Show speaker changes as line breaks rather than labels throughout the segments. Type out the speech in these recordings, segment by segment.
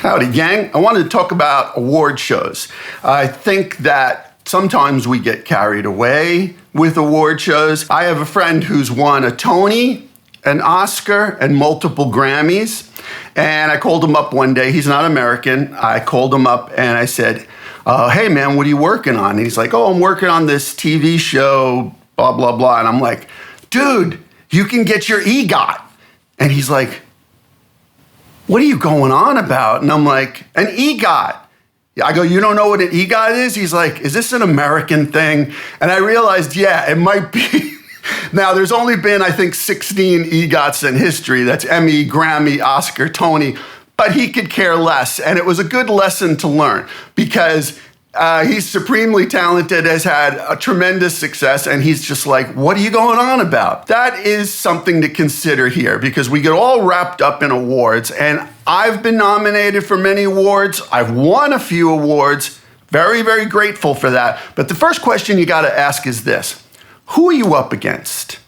Howdy, gang. I wanted to talk about award shows. I think that sometimes we get carried away with award shows. I have a friend who's won a Tony, an Oscar, and multiple Grammys. And I called him up one day. He's not American. I called him up and I said, hey, man, what are you working on? And he's like, oh, I'm working on this TV show, blah, blah, blah. And I'm like, dude, you can get your EGOT. And he's like, what are you going on about? And I'm like, an EGOT. I go, you don't know what an EGOT is? He's like, is this an American thing? And I realized, yeah, it might be. Now, there's only been, I think, 16 EGOTs in history. That's Emmy, Grammy, Oscar, Tony. But he could care less. And it was a good lesson to learn because he's supremely talented, has had a tremendous success, and he's just like, what are you going on about? That is something to consider here because we get all wrapped up in awards, and I've been nominated for many awards. I've won a few awards. Very, very grateful for that. But the first question you got to ask is this: who are you up against?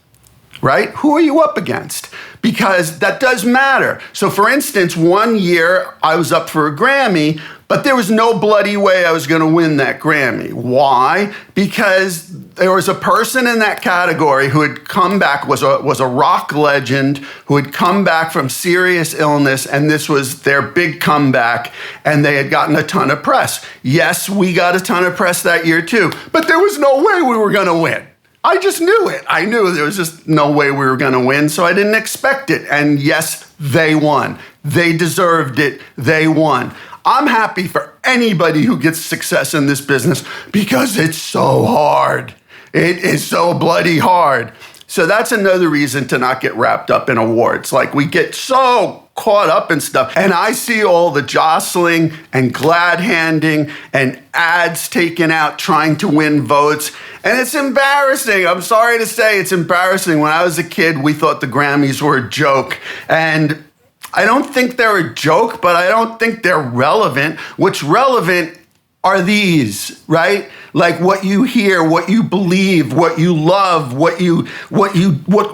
Right? Who are you up against? Because that does matter. So for instance, one year I was up for a Grammy, but there was no bloody way I was going to win that Grammy. Why? Because there was a person in that category who had come back, was a rock legend, who had come back from serious illness, and this was their big comeback, and they had gotten a ton of press. Yes, we got a ton of press that year too, but there was no way we were going to win. I just knew it. I knew there was just no way we were going to win, so I didn't expect it. And yes, they won. They deserved it. They won. I'm happy for anybody who gets success in this business because it's so hard. It is so bloody hard. So that's another reason to not get wrapped up in awards. Like, we get so caught up in stuff. And I see all the jostling and glad handing and ads taken out trying to win votes. And it's embarrassing. I'm sorry to say it's embarrassing. When I was a kid, we thought the Grammys were a joke. And I don't think they're a joke, but I don't think they're relevant. What's relevant are these, right? Like what you hear, what you believe, what you love, what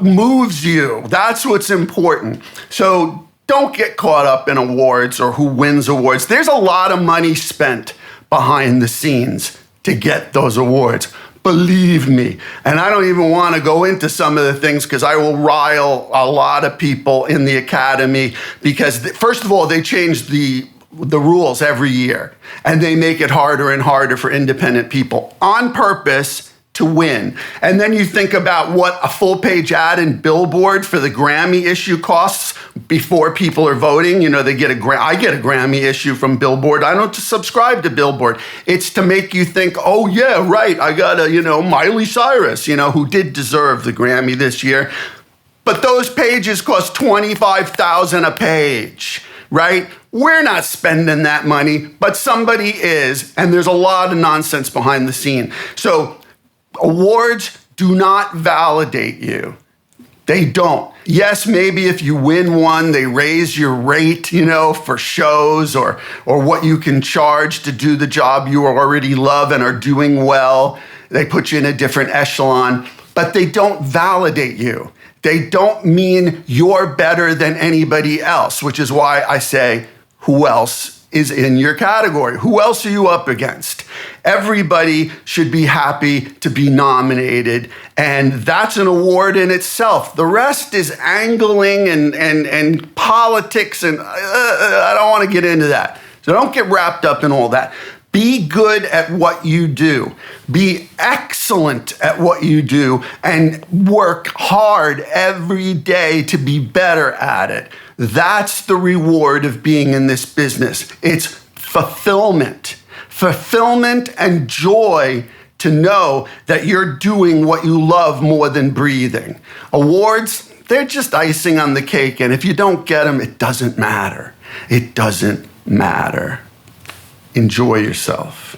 moves you. That's what's important. So don't get caught up in awards or who wins awards. There's a lot of money spent behind the scenes to get those awards. Believe me. And I don't even want to go into some of the things because I will rile a lot of people in the Academy because, first of all, they change the rules every year and they make it harder and harder for independent people on purpose to win. And then you think about what a full-page ad in Billboard for the Grammy issue costs before people are voting. You know, I get a Grammy issue from Billboard. I don't subscribe to Billboard. It's to make you think, oh yeah, right, I got Miley Cyrus, who did deserve the Grammy this year. But those pages cost $25,000 a page, right? We're not spending that money, but somebody is, and there's a lot of nonsense behind the scene. So awards do not validate you. They don't. Yes, maybe if you win one, they raise your rate, for shows or what you can charge to do the job you already love and are doing well. They put you in a different echelon, but they don't validate you. They don't mean you're better than anybody else, which is why I say, who else is in your category? Who else are you up against? Everybody should be happy to be nominated, and that's an award in itself. The rest is angling and politics, and I don't want to get into that. So don't get wrapped up in all that. Be good at what you do. Be excellent at what you do and work hard every day to be better at it. That's the reward of being in this business. It's fulfillment. Fulfillment and joy to know that you're doing what you love more than breathing. Awards, they're just icing on the cake, and if you don't get them, it doesn't matter. It doesn't matter. Enjoy yourself.